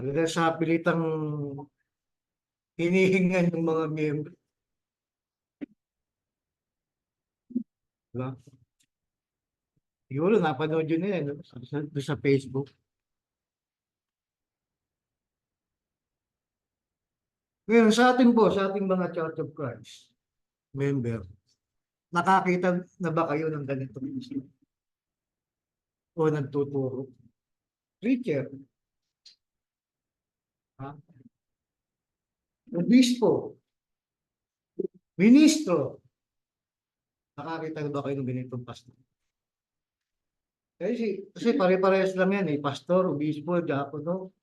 Talaga sa pilitang hinihingan ng mga miyembro. Diba? Siguro napanood yun na yan, no? Sa Facebook. Ngayon, sa atin po, sa ating mga Church of Christ member, nakakita na ba kayo ng ganitong isyu? O nagtuturo? Preacher, ha? Obispo, ministro, nakakita na ba kayo ng ganitong pastor? Kasi pare-parehas lang yan eh, pastor, obispo, diakono,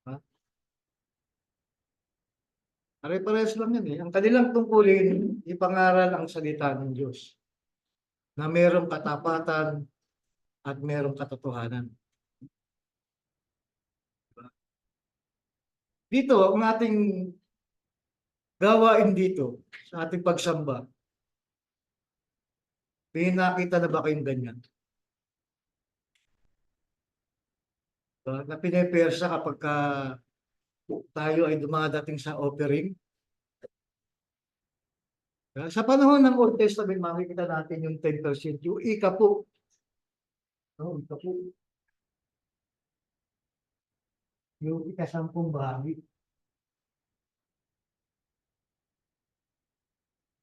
ha? Pare-parehas lang yan eh. Ang kanilang tungkulin, ipangaral ang salita ng Diyos na merong katapatan at merong katotohanan. Dito, ang ating gawain dito, sa ating pagsamba, may nakita na ba kayong ganyan? Na pinepersa kapag tayo ay dumadating sa offering. Sa panahon ng Old Testament, makikita natin yung 10%, yung ika-po. No, ika-po. Yung ika-10 bahagi.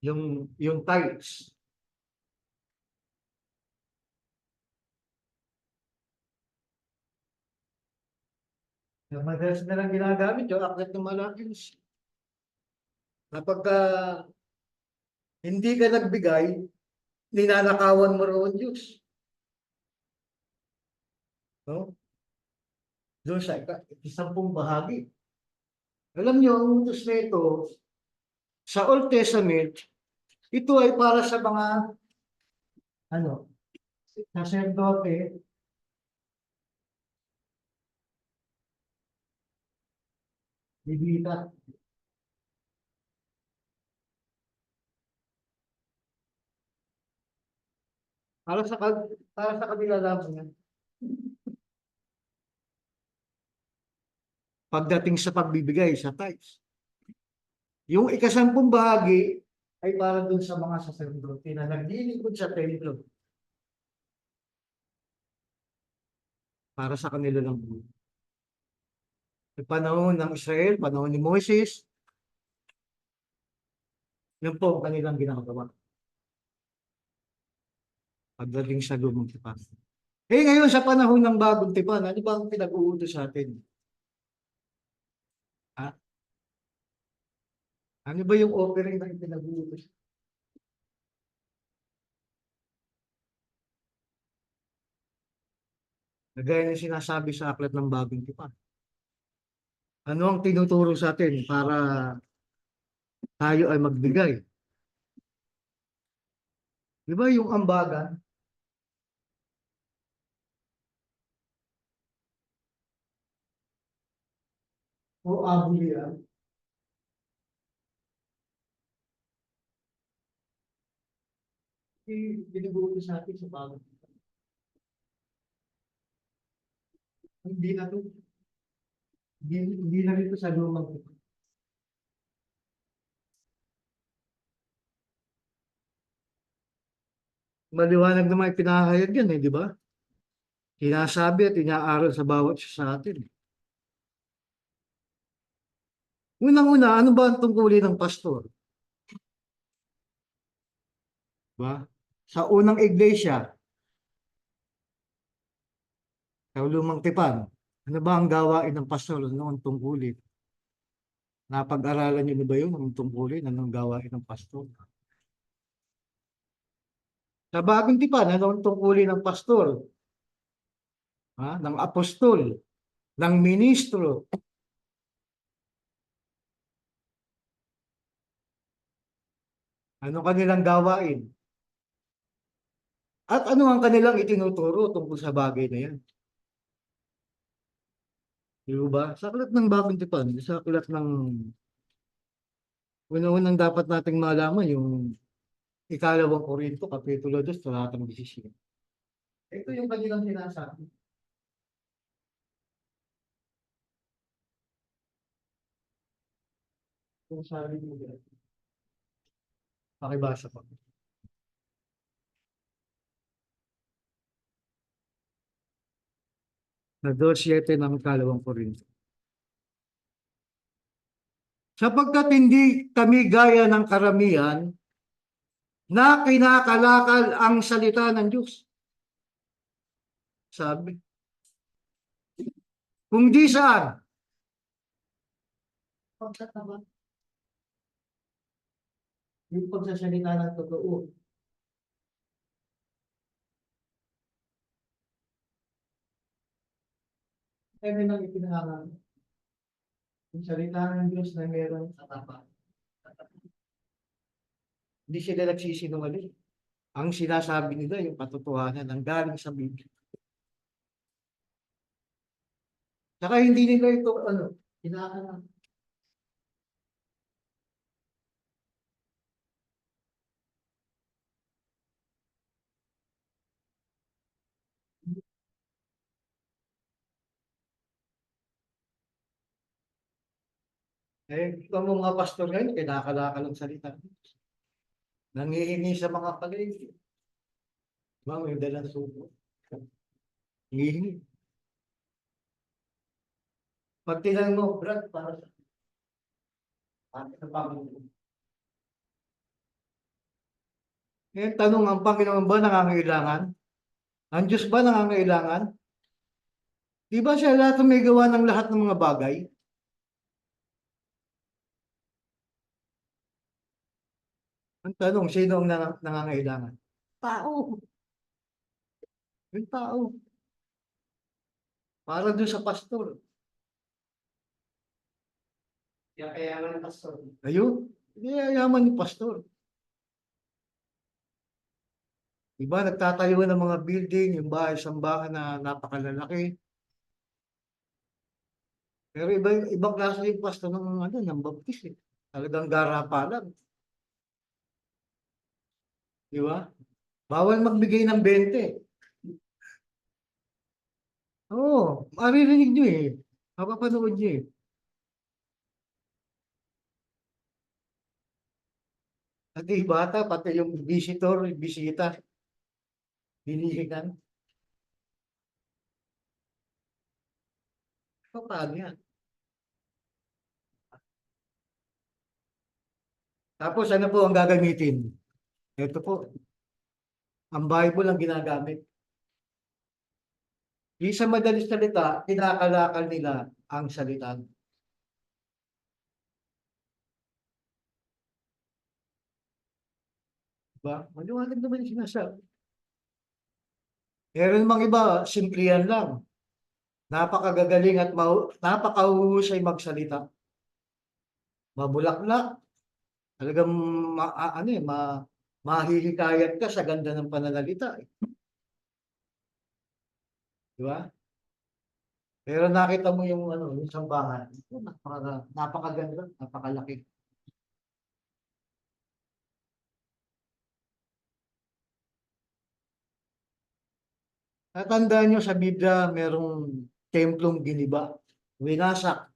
Yung tithes. Madalas na lang ginagamit yung aklat ng Malakios. Kapag hindi ka nagbigay, ninanakawan mo roon Diyos. No? Doon sa ika-10 bahagi. Alam niyo, ang utos na ito, sa Old Testament, ito ay para sa mga, ano, saserdote, bibita. Para sa kanila lamang yan. Pagdating sa pagbibigay sa tithes. Yung ika-10 bahagi ay para dun sa mga saserdote na naglilingkod sa templo. Para sa kanila lang. Yung panahon ng Israel, panahon ni Moses, yun po ang kanilang ginagawa. Pagdating sa lumang tipan. Ngayon sa panahon ng bagong tipan, ano ba ang pinag-uutos sa atin? Ha? Ano ba yung offering na pinag-uutos? Nagaya ng sinasabi sa aklat ng bagong tipan. Ano ang tinuturo sa atin para tayo ay magbigay? Di ba yung ambagan? O abulian? Binubuto sa atin sa bagong tipan. Hindi na to. Hindi na rito sa lumang tipan. Maliwanag naman pinahayag yan eh, di ba? Sinasabi at inaaral sa bawat isa sa atin. Unang-una, ano ba ang tungkulin ng pastor? Ba? Sa unang iglesia, sa lumang tipan, ano ba ang gawain ng pastor noong tungkulin? Napag-aralan niyo na ba yun ang tungkulin? Anong gawain ng pastor? Sa bagong tipan, ano ang tungkulin ng pastor? Ha? Ng apostol? Ng ministro? Ano kanilang gawain? At ano ang kanilang itinuturo tungkol sa bagay na yan? Di ba? Sa aklat ng bagong tipan, sa aklat ng una-unang dapat nating malaman yung ikalawang Korinto, Kapitulo 2, talatang 17. Ito yung kanilang sinasabi. Kung sabi mo yan. Pakibasa pa. Na 2:7 ng kalawang Korinto. Sapagkat hindi kami gaya ng karamihan na kinakalakal ang salita ng Diyos. Sabi. Kung di saan. Pagkatama. Yung pagsasalita ng totoo. Kaya nang ipinahangan. Yung salita ng Diyos na mayroong katapat. Hindi sila nagsisinungaling. Ang sinasabi nila yung katotohanan ang galing sa Biblia. Saka hindi nila ito, kinakanan. Itong mga pastor ngayon, kinakalakal ang salita. Nangihingi sa mga paligid. Diba, may dalang suko. Nangihingi. Pag tinanong mo, Brad, para sa Panginoon. Tanong, ang Panginoon ba nangangailangan? Ang Diyos ba nangangailangan? Di ba siya lahat may gawa ng lahat ng mga bagay? Ang tanong, sino ang nangangailangan? Tao. Yung tao. Para doon sa pastor. Kayaman ng pastor. Ayun. Yayaman ni pastor. Diba, nagtatayo ng mga building, yung bahay-sambahan na napakalalaki. Pero ibang klase yung pastor ng baptist eh. Talagang garapalan. Di ba? Bawal magbigay ng 20. Oo, maririnig nyo eh. Mapapanood nyo eh. At yung bata, pati yung visitor, bisita, hinihingan. Paano yan? Tapos ano po ang gagamitin? Ito po, ang Bible ang ginagamit. Di sa madalis salita, kinakalakal nila ang salita. Diba? Maliwanag naman yung sinasabi. Meron mang iba, simplihan lang. Napakagagaling at napakahusay magsalita. Mabulaklak. Talagang mahihikayat ka sa ganda ng pananalita. Di ba? Pero nakita mo yung sambahan. Napakaganda, napakalaki. Tatandaan nyo sa Biblia, merong templong giniba. Winasak.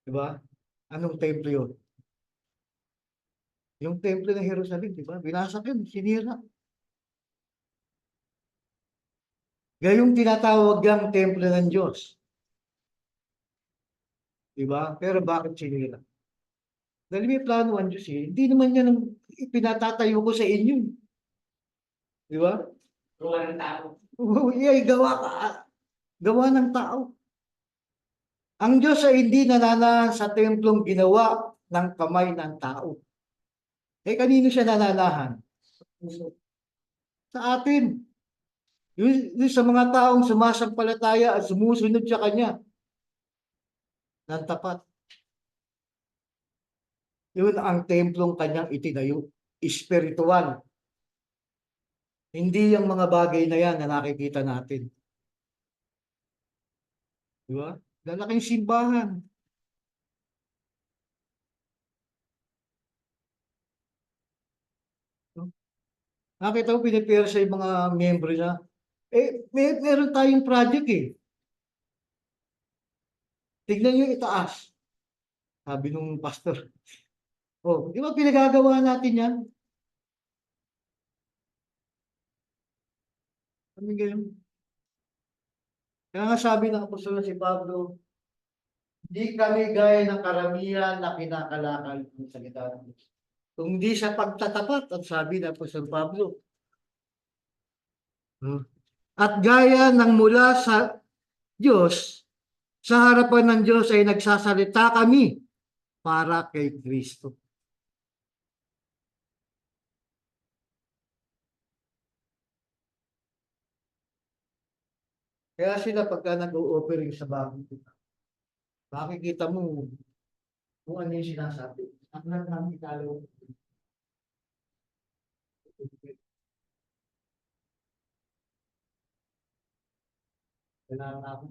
Di ba? Anong templo yun? Yung templo ng Jerusalem, di ba? Winasak yun, sinira. Gayong tinatawag yung templo ng Diyos. Di ba? Pero bakit sinira? Dahil may plano ang Diyos eh. Hindi naman yan ang ipinatatayo ko sa inyo. Di ba? Gawa ng tao. Gawa ng tao. Ang Diyos ay hindi nananahan sa templong ginawa ng kamay ng tao. Kanino siya nananahan? Sa atin. Yung sa mga taong sumasampalataya at sumusunod sa Kanya ng tapat. Yun ang templong Kanyang itinayo. Espiritual. Hindi yung mga bagay na yan na nakikita natin. Di ba? Lalaking simbahan. Nakita ko pinipira sa mga miyembro niya. Meron tayong project eh. Tignan niyo itaas, sabi nung pastor. Oh, di ba pinagagawa natin yan? Ano ganyan? Kaya nga sabi ng apostol na si Pablo, di kami gaya ng karamihan na kinakalakal ng salita ng Diyos. Kundi sa pagtatapat, at sabi ng apostol Pablo, hmm, at gaya ng mula sa Diyos, sa harapan ng Diyos ay nagsasalita kami para kay Kristo. Kaya sila pagka nag-o-offering sa bagong kita, makikita mo kung ano yung sinasabi. Ang lahat namin italo. Wala na ako.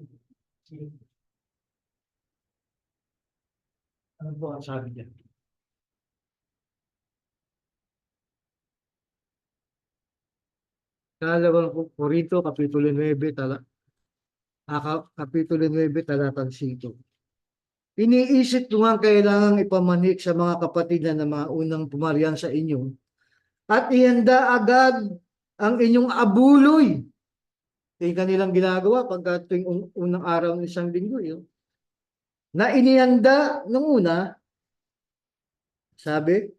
Ano po ang sabi niya? Kalawang Korinto, Kapitulo 9, Kapitulo 9, talatang 5. Iniisip ko nga kailangang ipamanik sa mga kapatid na mga unang pumaryan sa inyo at ihanda agad ang inyong abuloy. Ito yung kanilang ginagawa pagka tuwing unang araw ng isang linggo. Yun. Na inihanda nung una, sabi,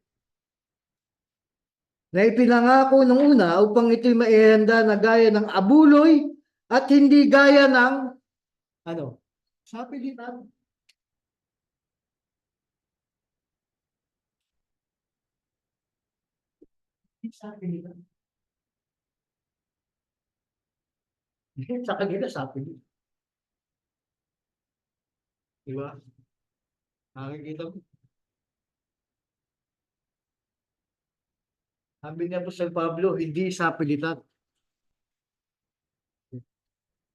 na ipinangako nung una upang ito'y maihanda na gaya ng abuloy at hindi gaya ng ano? Sabi dito. Sabi dito. Sa kanila sabi dito. Diba? Nakikita mo. Sabi niya po sa Pablo, hindi sa pilitan.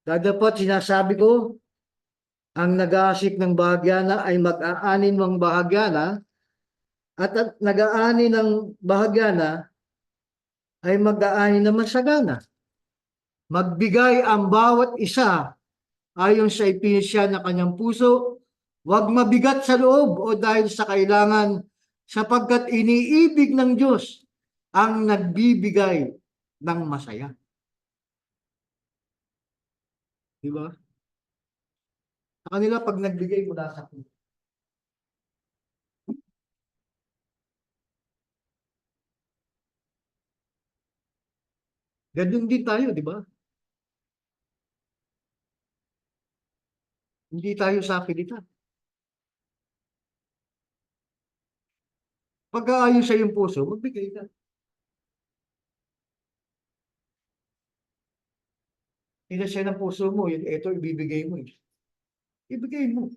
Dapat sinasabi ko, ang nag-aasik ng bahagyana ay mag-aanin ng bahagyana at nag-aani ng bahagyana ay mag-aani naman sa gana. Magbigay ang bawat isa ayon sa ipinisya ng kanyang puso, huwag mabigat sa loob o dahil sa kailangan sapagkat iniibig ng Diyos ang nagbibigay ng masaya. Di ba? Sa kanila pag nagbigay mula sa puso. Ganun din tayo, di ba? Hindi tayo sa pilitan. Pag-aayon sa iyong puso, magbigay ka. Tinasya ng puso mo, yun, ito ibibigay mo. Ibigay mo.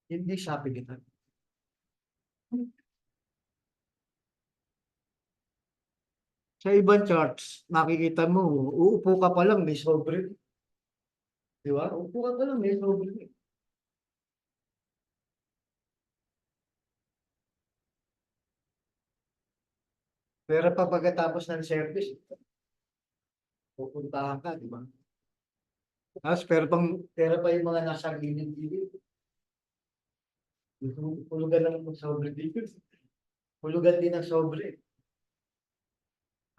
Hindi sa pilitan. Sa ibang charts, makikita mo, uupo ka pa lang, may sobre. Di ba? Uupo ka pa lang, may sobre. Pero pag pagkatapos ng service, pupuntahan ka, di ba? Tapos, pero pa yung mga nasa gilid-gilid. Hulugan ng sobre dito. Hulugan din ng sobre.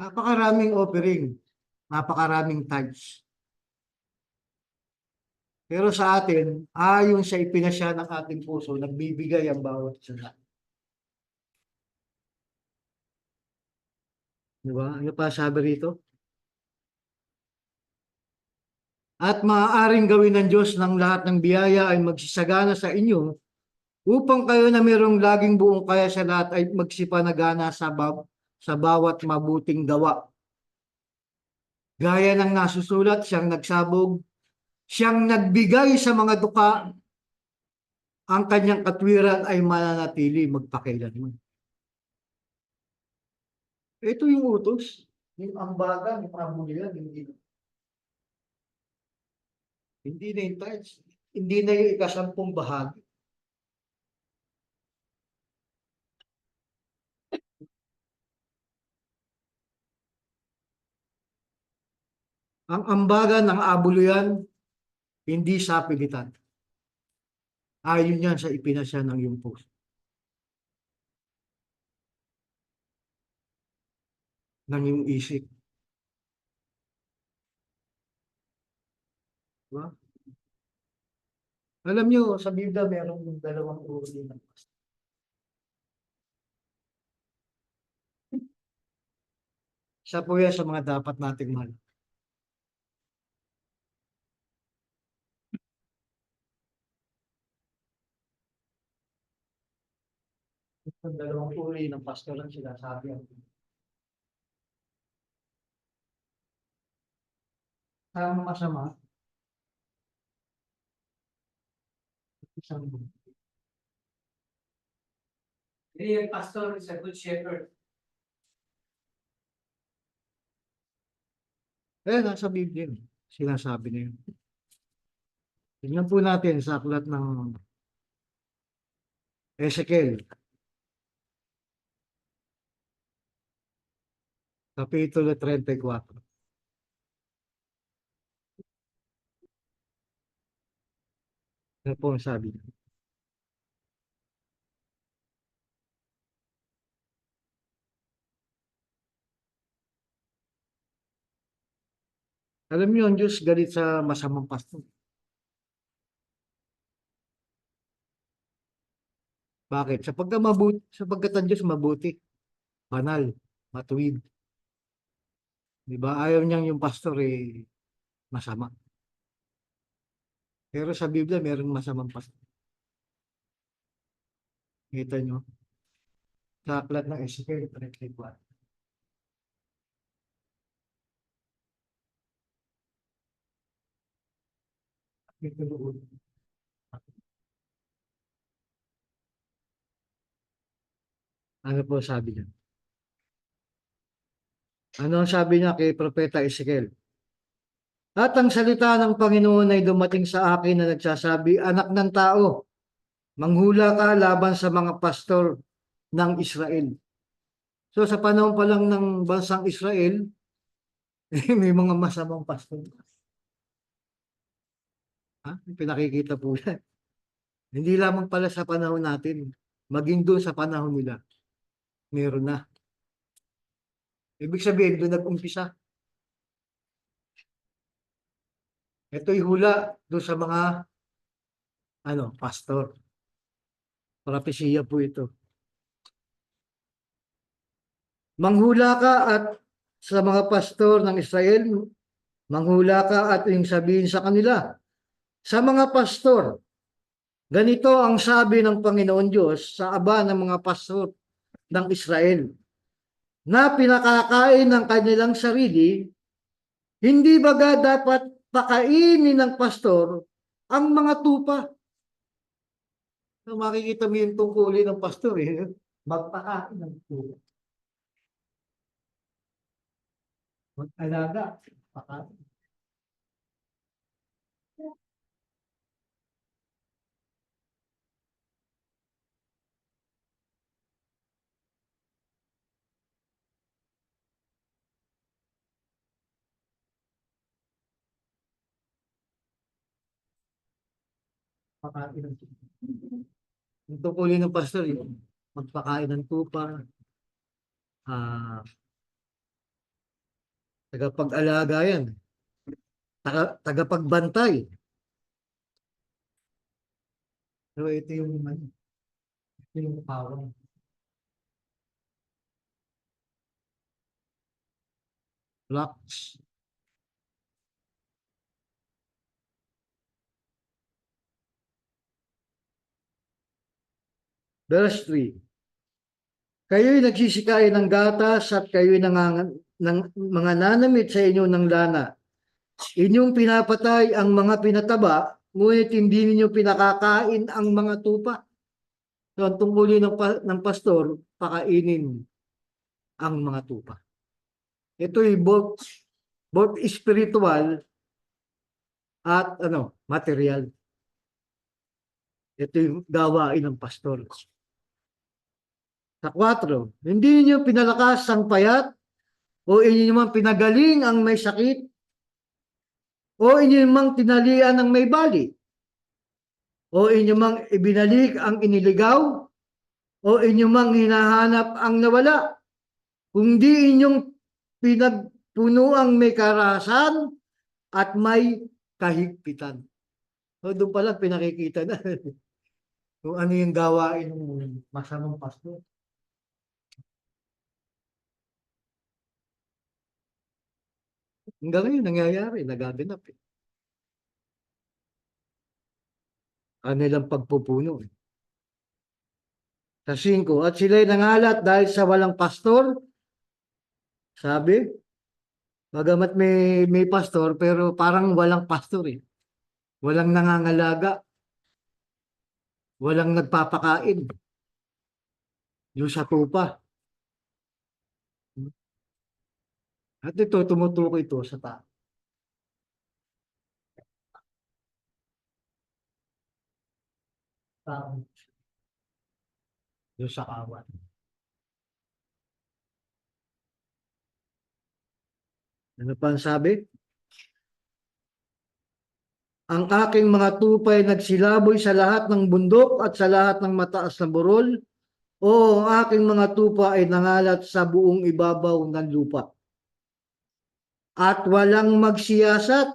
Napakaraming offering. Napakaraming tithes. Pero sa atin, ayon sa ipinasya ng ating puso, nagbibigay ang bawat isa. Di ba? Ano pa sabi rito? At maaaring gawin ng Diyos ng lahat ng biyaya ay magsisagana sa inyo upang kayo na mayroong laging buong kaya sa lahat ay magsipanagana sa bawat mabuting gawa. Gaya ng nasusulat, siyang nagsabog, siyang nagbigay sa mga duka, ang kanyang katwiran ay mananatili magpakailanman. Ito yung utos, yung ambagan, yung pamulian, hindi na yung tithes, hindi na yung ikasampung bahagi. Ang ambagan ng abuluyan, hindi sa pilitan. Ayon yan sa ipinasya ng iyong puso, ng iyong isip. Diba? Alam nyo, sa Biblia, merong dalawang uri ng pastor. Isa po yan sa mga dapat nating mahal. Ang dalawang uri ng pastor ang sinasabi. Ang masama, isang The pastor is a good shepherd. nasa Biblia. Sinasabi na yun. Tingnan po natin sa aklat ng Ezekiel, Kapitulo 34. Ano po ang sabi niya? Alam niyo, ang Diyos galit sa masamang pastor. Bakit? Sapagkat ang Diyos mabuti, banal, matuwid. Di ba? Ayaw niyang yung pastor masama. Pero sa Biblia, merong masamang pastor. Kita niyo? Sa aklat ng Ezekiel 34. Kapitulo 1. Ano po sabi niya? Ano ang sabi niya kay Propeta Ezekiel? At ang salita ng Panginoon ay dumating sa akin na nagsasabi, Anak ng tao, manghula ka laban sa mga pastor ng Israel. So sa panahon pa lang ng bansang Israel, may mga masamang pastor. Pinakikita po yan. Hindi lamang pala sa panahon natin, maging doon sa panahon nila, meron na. Ibig sabihin, doon nag-umpisa. Ito'y hula doon sa mga pastor. Propesiya po ito. Manghula ka at sa mga pastor ng Israel, manghula ka at yung sabihin sa kanila, sa mga pastor, ganito ang sabi ng Panginoon Diyos sa aba ng mga pastor ng Israel, na pinakakain ng kanilang sarili, hindi baga dapat pakainin ng pastor ang mga tupa? So, makikita mo yung tungkulin ng pastor magpakain ng tupa. Mag-alaga, pakain. Pakain ng tupa. Yung tungkulin ng pastor, magpakain ng tupa, tagapag-alaga yan, tagapagbantay. So ito yung power. Blocks. Verse 3. Kayo'y nagsisikain ng gatas at kayo'y ng mga nanamit sa inyo ng lana. Inyong pinapatay ang mga pinataba, ngunit hindi ninyo pinakakain ang mga tupa. So, ang tungkulin ng pastor, pakainin ang mga tupa. Ito'y both spiritual at material. Ito yung gawain ng pastor. Sa 4, hindi niyo pinalakas ang payat o inyo naman pinagaling ang may sakit. O inyo mang tinalian ng may bali? O inyo mang ibinalik ang iniligaw? O inyo mang hinahanap ang nawala? Kung di inyong pinagpuno ang may karahasan at may kahigpitan. So doon pala pinakikita na kung ano yung gawain ng masamang pastor. Hanggang ngayon nangyayari, nagaganap eh. Kanilang pagpupuno eh. Sa 5, at sila'y nangalat dahil sa walang pastor, sabi, bagamat may pastor, pero parang walang pastor eh. Walang nangangalaga, walang nagpapakain. Yung sa tupa. At ito, tumutukoy ito sa tao. Yung sa kawan. Ano pa ang sabi? Ang aking mga tupay nagsilaboy sa lahat ng bundok at sa lahat ng mataas na burol. O ang aking mga tupa ay nangalat sa buong ibabaw ng lupa. At walang magsiyasat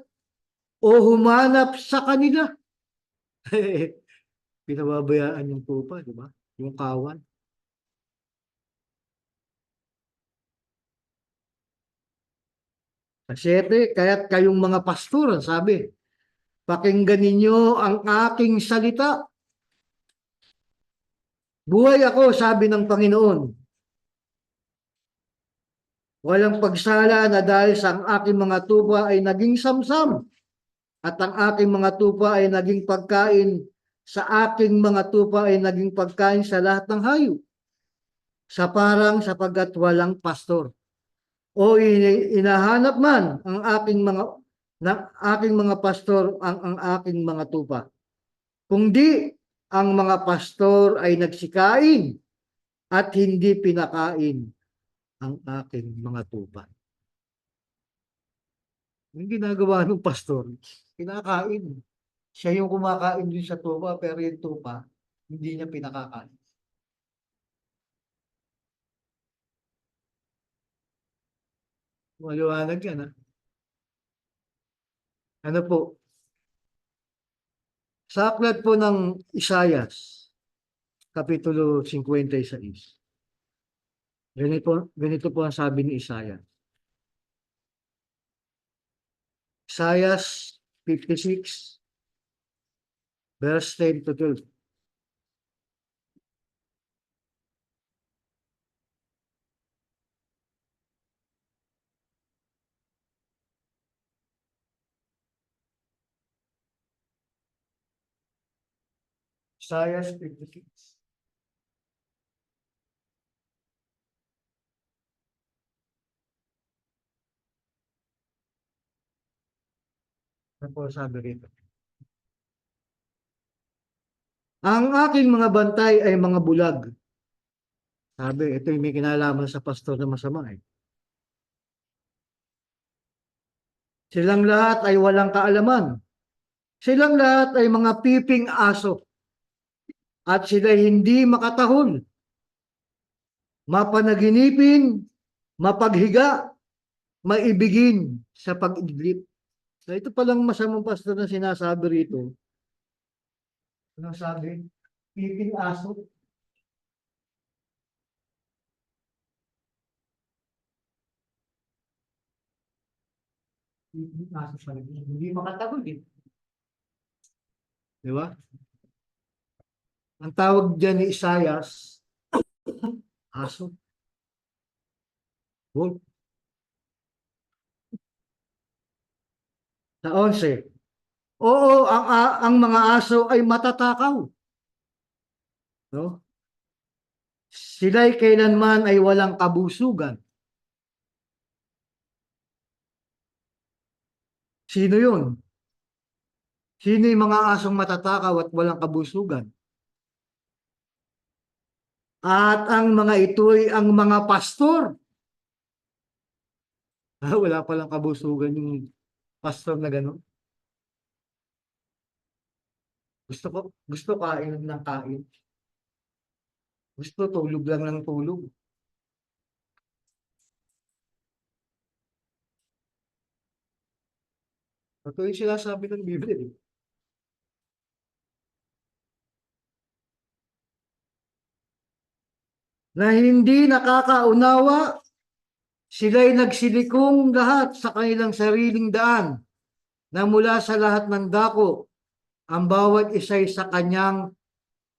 o humanap sa kanila. Pinababayaan yung tupa, di ba? Yung kawan. Sa 7, kaya't kayong mga pastor, sabi, pakinggan ninyo ang aking salita. Buhay ako, sabi ng Panginoon. Walang pagsala na dahil sa ang aking mga tupa ay naging samsam at ang aking mga tupa ay naging pagkain sa aking mga tupa ay naging pagkain sa lahat ng hayop. Sa parang sapagkat walang pastor. O inahanap man ang aking mga pastor ang aking mga tupa. Kung di ang mga pastor ay nagsikain at hindi pinakain ang aking mga tupa. Yung ginagawa ng pastor, kinakain. Siya yung kumakain din sa tupa, pero yung tupa, hindi niya pinakakain. Maliwanag yan, ha? Ano po? Sa aklat po ng Isayas, Kapitulo 56. Ganito po ang sabi ni Isayas. Isayas 56, verse 10 to 12. Isayas 56. Ano po sabi rito? Ang aking mga bantay ay mga bulag. Sabi, ito yung may kinalaman sa pastor na masama eh. Silang lahat ay walang kaalaman. Silang lahat ay mga piping aso. At sila hindi makatahol. Mapanaginipin, mapaghiga, maibigin sa pag-idlip. So ito palang masamang pastor na sinasabi rito. Ano sabi? Piping aso. Piping aso sa hindi makatahol eh. Di ba? Ang tawag dyan ni Isayas, aso. Wolf. Sa 11. Oo, ang mga aso ay matatakaw. No? Sila'y kailanman ay walang kabusugan. Sino yun? Sino yung mga asong matatakaw at walang kabusugan? At ang mga ito'y ang mga pastor. Wala palang kabusugan yung pastor na gano'n. Gusto kain ng kain. Gusto tulog lang ng tulog. Ito yung sinasabi ng Biblia. Eh. Na hindi nakakaunawa, sila'y nagsilikong lahat sa kanilang sariling daan na mula sa lahat ng dako, ang bawat isa'y sa kanyang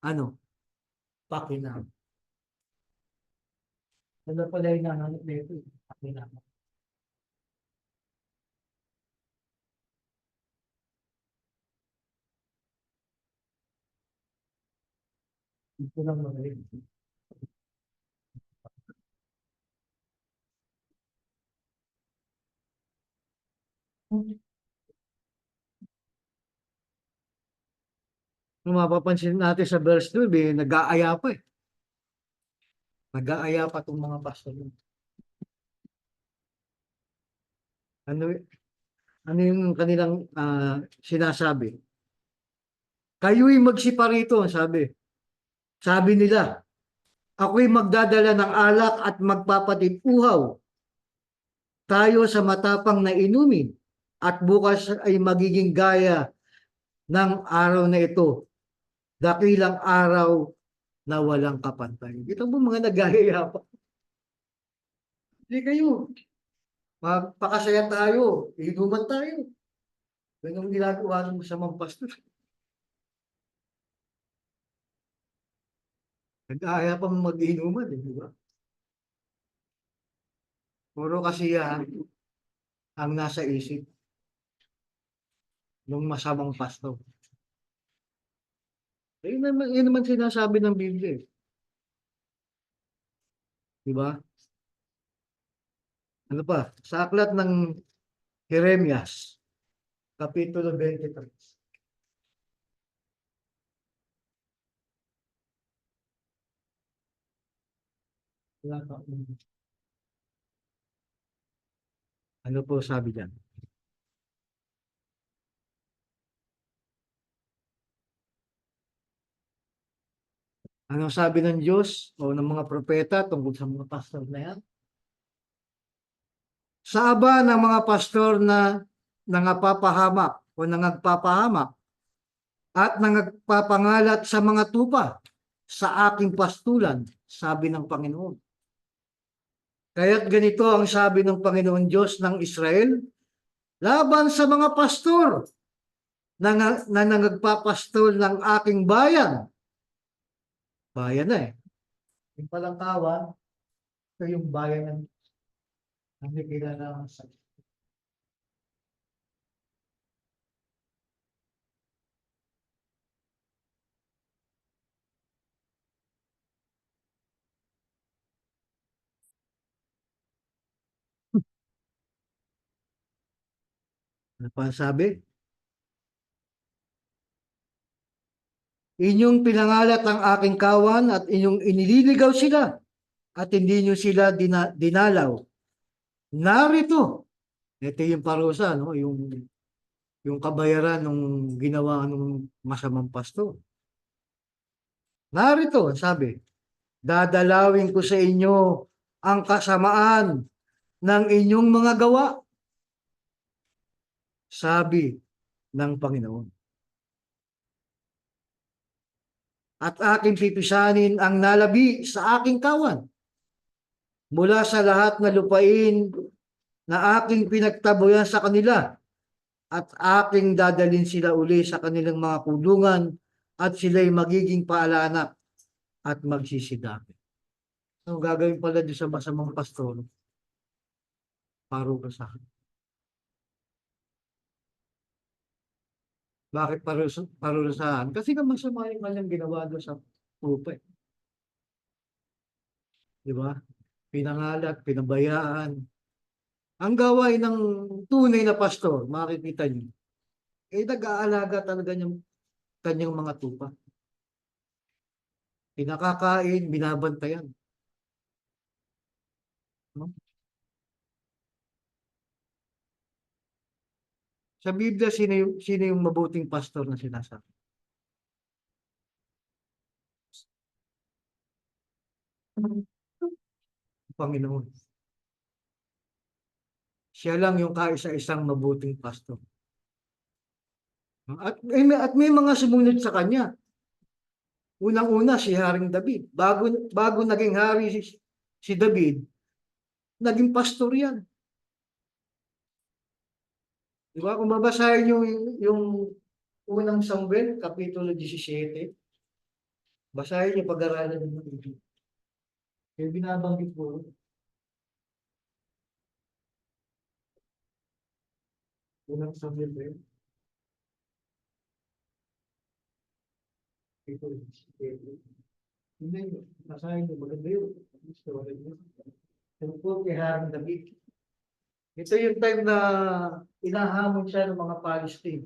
ano, pakinang. Ano pala yung nahanap nito? Pakinang. Ito lang magaling. Kung mapapansin natin sa verse 12, nag-aaya pa eh. Nag-aaya pa itong mga pastor. Ano, ano yung kanilang sinasabi? Kayo'y magsiparito, sabi. Sabi nila, ako'y magdadala ng alak at magpapatipuhaw tayo sa matapang na inumin at bukas ay magiging gaya ng araw na ito, dakilang araw na walang kapantay. Ito mo mga nagayaya pa. Hindi kayo, magpakasaya tayo, inuman tayo. Ganun ginagawa ng masamang pastor. Nag-aaya pa mag-inuman, di ba? Puro kasiyahan ang nasa isip ng masamang pastor. Yun naman sinasabi ng Biblia. Eh. Di ba? Ano pa? Sa aklat ng Jeremias, Kapitulo 23. Ano po sabi diyan? Ano sabi ng Diyos o ng mga propeta tungkol sa mga pastor na yan? Sa aba ng mga pastor na nangapapahamak o nangagpapahamak at nangagpapangalat sa mga tupa sa aking pastulan, sabi ng Panginoon. Kaya't ganito ang sabi ng Panginoon Diyos ng Israel, laban sa mga pastor na nangagpapastol ng aking bayan. Bayan na eh. Yung palang kawan, ito yung bayan ng nakikilala sa ano pa ang sabi? Inyong pinangalat ang aking kawan at inyong inililigaw sila at hindi nyo sila dinalaw. Narito, ito yung parusa, no? Yung kabayaran ng ginawa ng masamang pastor. Narito, sabi, dadalawin ko sa inyo ang kasamaan ng inyong mga gawa, sabi ng Panginoon. At aking pipisanin ang nalabi sa aking kawan mula sa lahat na lupain na aking pinagtabuyan sa kanila at aking dadalin sila uli sa kanilang mga kulungan at sila'y magiging paalanak at magsisidapi. Ang gagawin pala doon sa masamang pastor, parusahan. Bakit parusahan? Kasi nga masama yung kanyang ginawa doon sa lupa. Di ba? Pinangalat, pinabayaan. Ang gawain ng tunay na pastor, makikita niyo, nag-aalaga talaga ng kanyang mga tupa. Pinakakain, binabantayan. No? Sa Biblia, sino yung mabuting pastor na sinasabi? Panginoon. Siya lang yung kaisa-isang mabuting pastor. At may mga sumunod sa kanya. Unang-una si Haring David. Bago naging hari si David, naging pastor yan. Di ba? Kung babasahin yung unang Samuel, Kapitulo 17, basahin niyo, pag-aralan niyo. Yung binabanggit ko, unang Samuel ba yun? Kapitulo 17. Hindi, basahin niyo, maganda yun. Tungkol kay Haring David. Ito yung time na inahamon siya ng mga Palestine.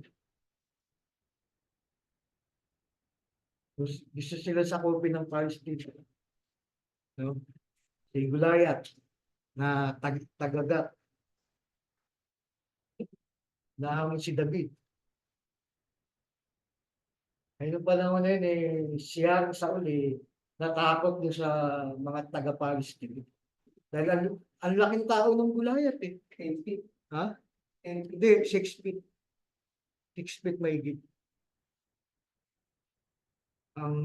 Gusto sila sakupin ng Palestine. No? Si Goliath na tagagat. Nahamon si David. Ngayon panahon na yun, siya Saul natakot doon sa mga taga-Palestine. Dahil ang laking tao ng Goliath 10 feet. Ha? 10 feet. Hindi, 6 feet. 6 feet mahigit. Ang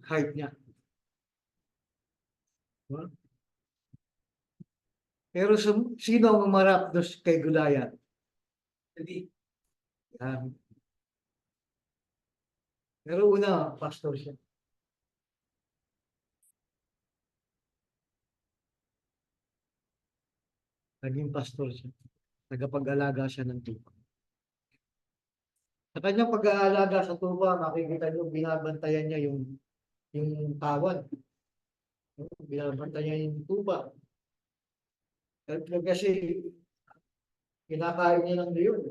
height niya. Diba? Pero sino ang umarap doon kay Goliath? David. Yan. Pero una, pastor siya. Naging pastor siya. Tagapag-alaga siya ng tupa. Sa kanyang pag-aalaga sa tupa, makikita niyo, binabantayan niya yung tawad. Binabantayan niya yung tupa. Kasi kinakain niya ng leon,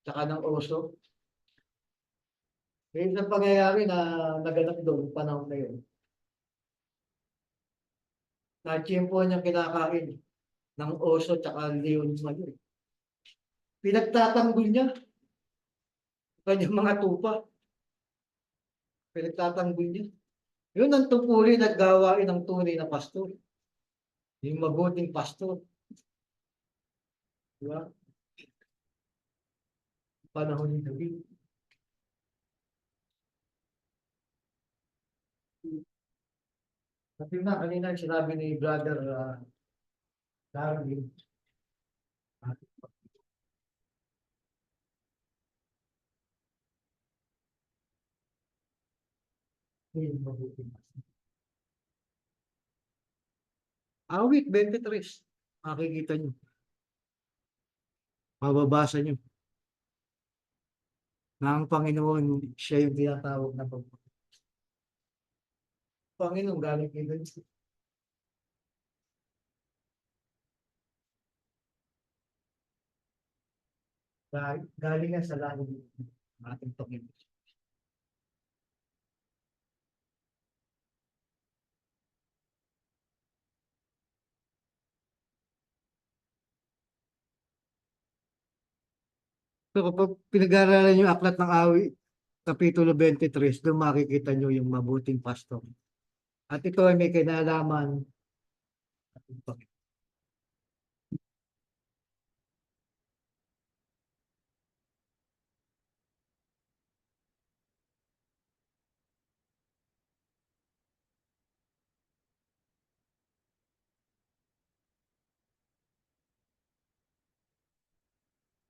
tsaka ng oso. May isang pangyayari na naganap doon, panahon na yun. Na-tiyempo niyang kinakain ng oso tsaka leon ngayon. Pinagtatanggol niya kanyang mga tupa. Pinagtatanggol niya. Yun ang tungkulin at gawain ng tunay na pastor. Yung mabuting pastor. Diba? Panahon ni David. Kasi na, kanina sinabi ni Brother Darwin, yung mabuting pastor. Awit 23. Makikita nyo. Mababasa nyo. Na ang Panginoon, siya yung tinatawag na Panginoon, galing kay David. Galing nga sa langit ng ating Panginoon. So kapag pinag-aaralan yung aklat ng awit, Kapitulo 23, doon makikita nyo yung mabuting pastor. At ito ay may kinalaman.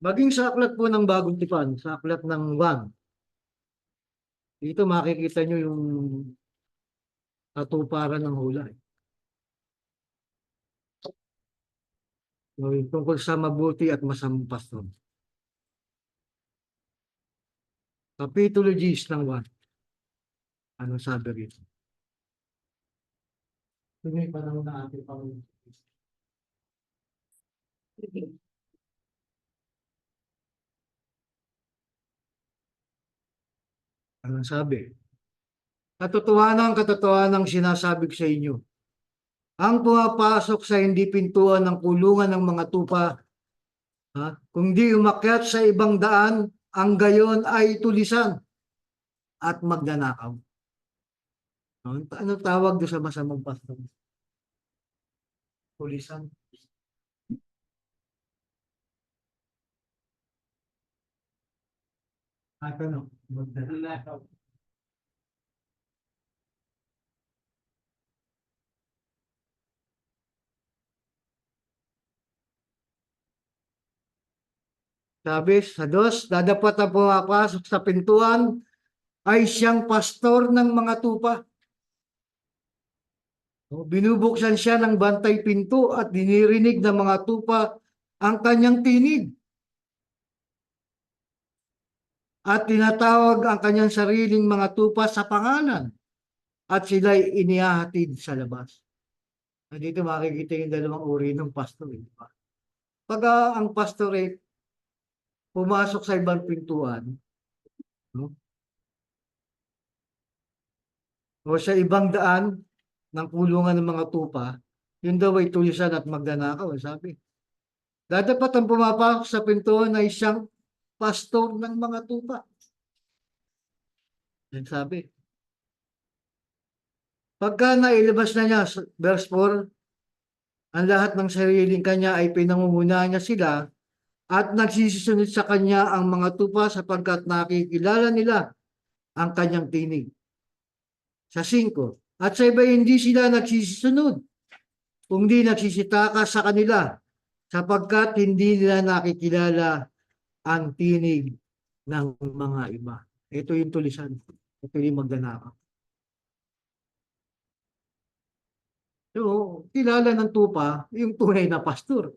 Maging sa aklat po ng Bagong Tipan, sa aklat ng 1, dito makikita nyo yung katuparan ng hula. Yung tungkol sa mabuti at masamang pastor. Kapitulo 10 ng 1. Ano sabi rito? Ito may panahon na ating Panginoon. Ano sabi? Katotohanan sinasabi ko sa inyo. Ang pumapasok sa hindi pintuan ng kulungan ng mga tupa, kung di umakyat sa ibang daan, ang gayon ay tulisan at magnanakaw. Anong tawag doon sa masamang pastor? Tulisan. At ano? Magnanakaw. Sabi sa dos, dadapat ang pumapasok sa pintuan ay siyang pastor ng mga tupa. Binubuksan siya ng bantay pinto at dinirinig ng mga tupa ang kanyang tinig. At tinatawag ang kanyang sariling mga tupa sa pangalan at sila'y inihahatid sa labas. Dito makikita yung dalawang uri ng pastor. Pag ang pastorate pumasok sa ibang pintuan, no? O sa ibang daan ng kulungan ng mga tupa, yun daw ay tulisan at magnanakaw, sabi. Dadapat ang pumapasok sa pintuan ay siyang pastor ng mga tupa. Yan sabi. Pagka nailabas na niya, verse 4, ang lahat ng sariling kanya ay pinangungunahan niya sila at nagsisisunod sa kanya ang mga tupa sapagkat nakikilala nila ang kanyang tinig. Sa 5, at sa iba hindi sila nagsisisunod, kundi nagsisitaka sa kanila sapagkat hindi nila nakikilala ang tinig ng mga iba. Ito yung tulisan. Ito yung magnanakaw. So, kilala ng tupa yung tunay na pastor.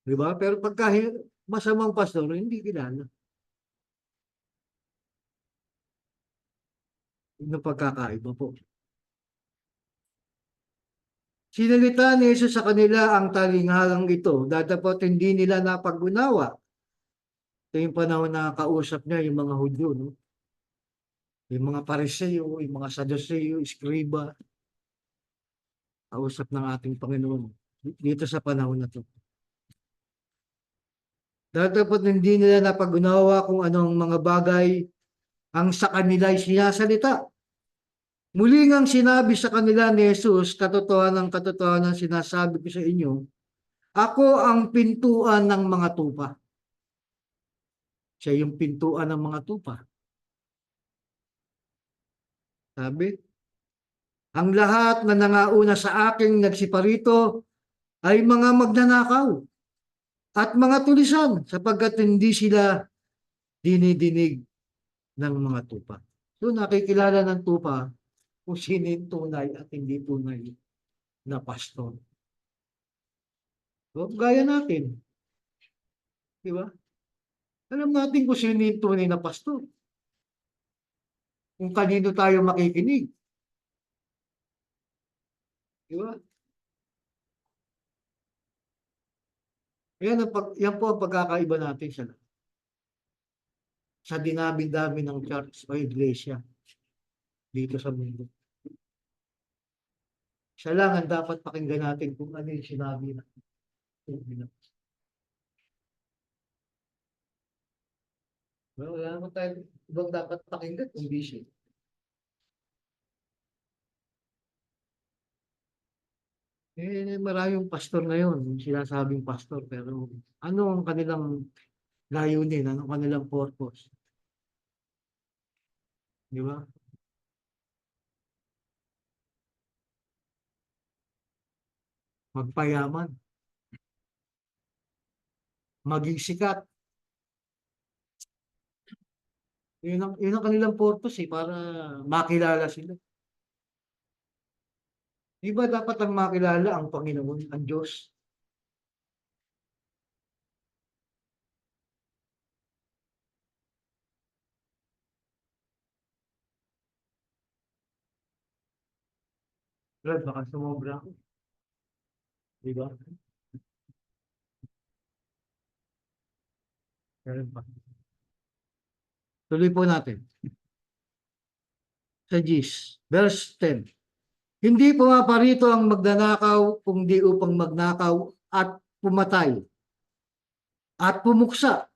Di ba? Pero pagka masamang pastor, hindi kilala. Yung pagkakaiba po. Sinalita ni Jesus sa kanila ang talinghagang ito, dadapat hindi nila napag-unawa. Ito yung panahon na kausap niya yung mga Hudyo, no? Yung mga Pariseo, yung mga Saduseo, Iskriba, kausap ng ating Panginoon dito sa panahon na ito. Dapat hindi nila napag-unawa kung anong mga bagay ang sa kanila ay sinasalita. Muli ngang sinabi sa kanila ni Jesus, katotohanan sinasabi ko sa inyo, ako ang pintuan ng mga tupa. Siya yung pintuan ng mga tupa. Sabi, ang lahat na nangauna sa aking nagsiparito ay mga magnanakaw at mga tulisan sapagkat hindi sila dinidinig ng mga tupa. So nakikilala ng tupa kung sino yung tunay at hindi tunay na pastor. So, gaya natin. Di ba? Alam natin kung sino yung tunay na pastor. Kung kanino tayo makikinig. Di ba? Yan po ang pagkakaiba natin sa dinami-dami ng church o iglesia dito sa mundo. Siya lang ang dapat pakinggan natin kung ano yung sinabi na. Well, wala naman tayo ibang dapat pakinggan kung di siya. Maraming pastor ngayon, sinasabing pastor, pero ano ang kanilang layunin, ano ang kanilang purpose? Di ba? Magpayaman. Maging sikat. Yun ang kanilang purpose para makilala sila. Di ba dapat ang makilala ang Panginoon, ang Diyos? Brad, baka sumobra ako. Di ba? Meron pa. Tuloy po natin. Sa Gis, verse 10. Hindi pumaparito ang magnanakaw kundi upang magnakaw at pumatay at pumuksa.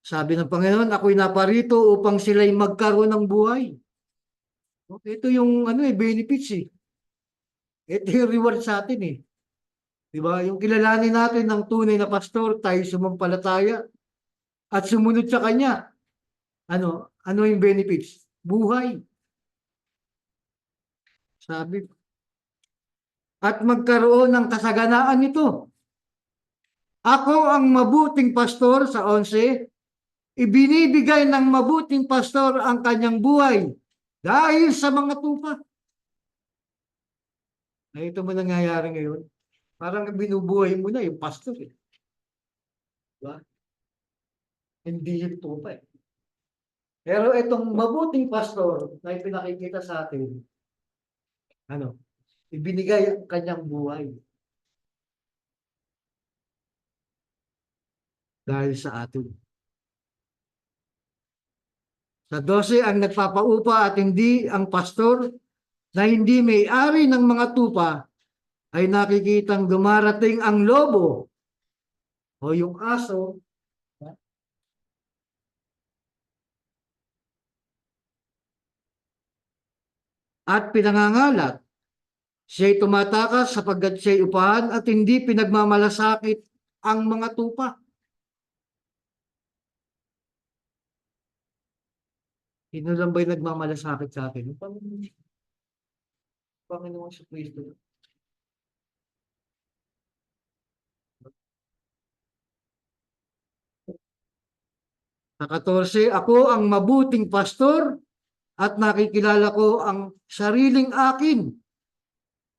Sabi ng Panginoon, ako'y naparito upang sila'y magkaroon ng buhay. Okay, ito yung benefits eh. Ito yung reward sa atin eh. Di ba? Yung kilalanin natin ng tunay na pastor, tayo sumampalataya at sumunod sa kanya. Ano yung benefits? Buhay. Sabi. At magkaroon ng kasaganaan nito. Ako ang mabuting pastor sa 11, ibinibigay ng mabuting pastor ang kanyang buhay dahil sa mga tupa. Ay, ito mo nangyayari ngayon. Parang binubuhay mo na yung pastor. Diba? Hindi yung tupa eh. Pero itong mabuting pastor na ipinakikita sa atin, ibinigay ang kanyang buhay dahil sa atin. Sa 12, ang nagpapaupa at hindi ang pastor na hindi may-ari ng mga tupa ay nakikitang dumarating ang lobo o yung aso at pinangangalat. Siya'y tumatakas sapagkat siya'y upahan at hindi pinagmamalasakit ang mga tupa. Sino lang ba'y nagmamalasakit sa akin? Panginoon sa Kristo. Sa 14, ako ang mabuting pastor at nakikilala ko ang sariling akin.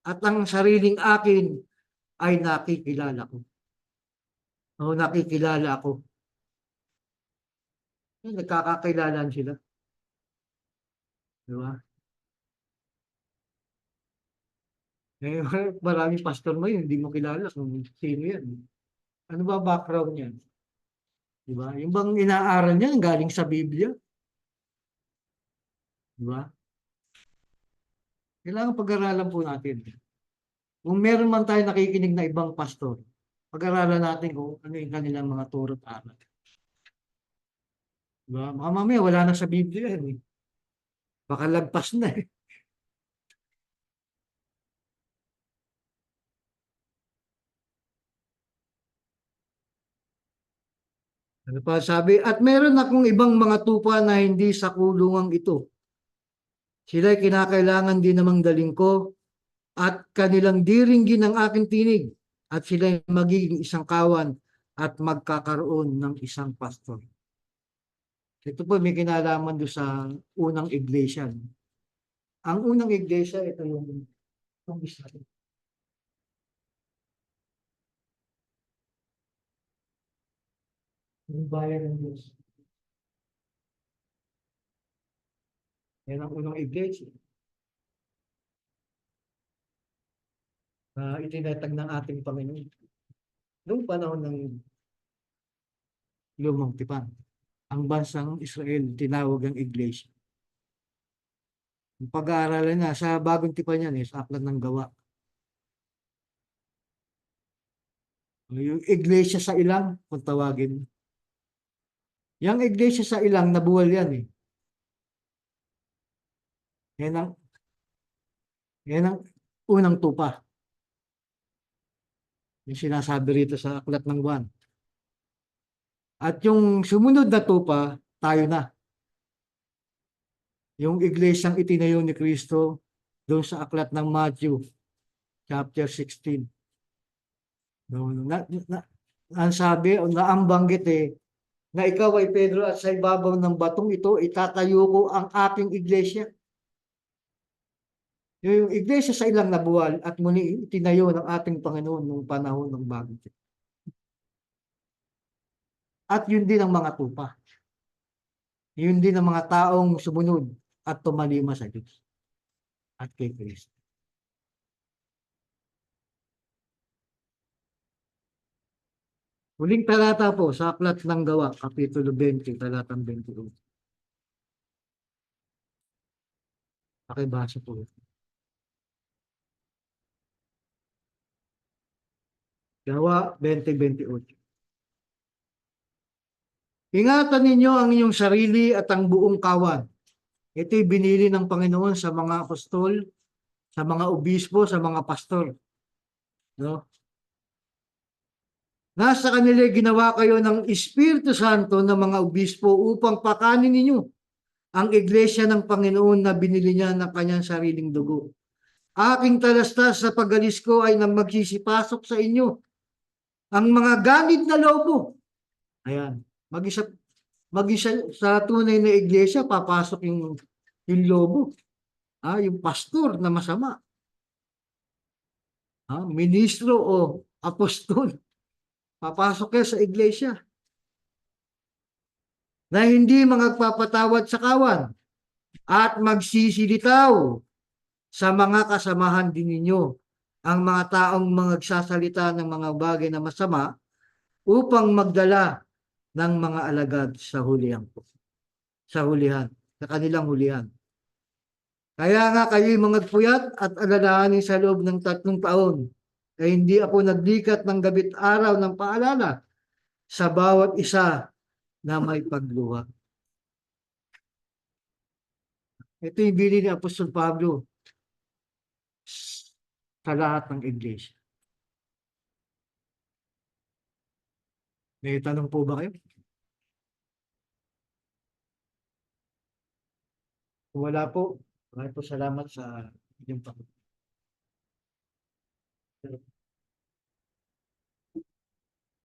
At ang sariling akin ay nakikilala ko. O nakikilala ako. Nagkakakilalan sila. Diba? Eh, maraming pastor mo yun, hindi mo kilala kung sino yan. Ano ba background niya? Diba? Yung bang inaaral niya galing sa Biblia? Diba? Kailangan pag-aralan po natin. Kung meron man tayo nakikinig na ibang pastor, pag-aralan natin kung ano yung kanilang mga turo't aral. Diba? Baka mamaya wala na sa Biblia yan eh. Baka lagpas na eh. Ano pa sabi? At meron akong ibang mga tupa na hindi sa kulungang ito. Sila'y kinakailangan din namang daling ko at kanilang diringgin ang aking tinig at sila'y magiging isang kawan at magkakaroon ng isang pastor. Ito po may kinalaman doon sa unang iglesia. Ang unang iglesia, ito yung isa. Yung bayan ng Diyos. Yan ang unang iglesia. Itinatag ng ating Panginoon. Noong panahon ng Lumang Tipan, ang bansang Israel tinawag ang iglesia. Yung pag-aaralan na sa bagong tipan yan, sa Aklat ng Gawa. Yung iglesia sa ilang, kung tawagin. Yung iglesia sa ilang, nabuwal yan eh. Yan ang unang tupa. Yung sinasabi rito sa Aklat ng Juan. At yung sumunod na tupa, tayo na. Yung iglesyang itinayo ni Kristo doon sa Aklat ng Matthew, chapter 16. Ang sabi, ang banggit na ikaw ay Pedro at sa ibabaw ng batong ito, itatayo ko ang aking iglesia. Yung iglesia sa ilang nabuwal at muli itinayo ng ating Panginoon noong panahon ng bagong tipan. At yun din ang mga tupa. Yun din ang mga taong sumunod at tumalima sa Diyos at kay Kristo. Huling talata po sa Aklat ng Gawa, Kapitulo 20, talatang 21. Pakibasa po. Gawa 20:28. Ingatan ninyo ang inyong sarili at ang buong kawan. Ito'y binili ng Panginoon sa mga apostol, sa mga obispo, sa mga pastor. No? Nasa kanila ginawa kayo ng Espiritu Santo ng mga obispo upang pakanin ninyo ang iglesia ng Panginoon na binili niya ng kanyang sariling dugo. Aking talastas sa pag-alis ko ay nang magsisipasok sa inyo ang mga ganid na lobo. Ayan. Mag-isa sa tunay na iglesia, papasok yung lobo. Yung pastor na masama. Ministro o apostol. Papasok kayo sa iglesia. Na hindi magpapatawad sa kawan at magsisilitaw sa mga kasamahan din ninyo ang mga taong magsasalita ng mga bagay na masama upang magdala ng mga alagad sa hulihan, sa kanilang hulihan. Kaya nga kayo'y mga puyat at alalahanin sa loob ng 3 taon, ay hindi ako naglikat ng gabit araw ng paalala sa bawat isa na may pagluha. Ito yung bilin ni Apostol Pablo sa lahat ng iglesia. May tanong po ba kayo? Kung wala po, maraming po salamat sa inyong pag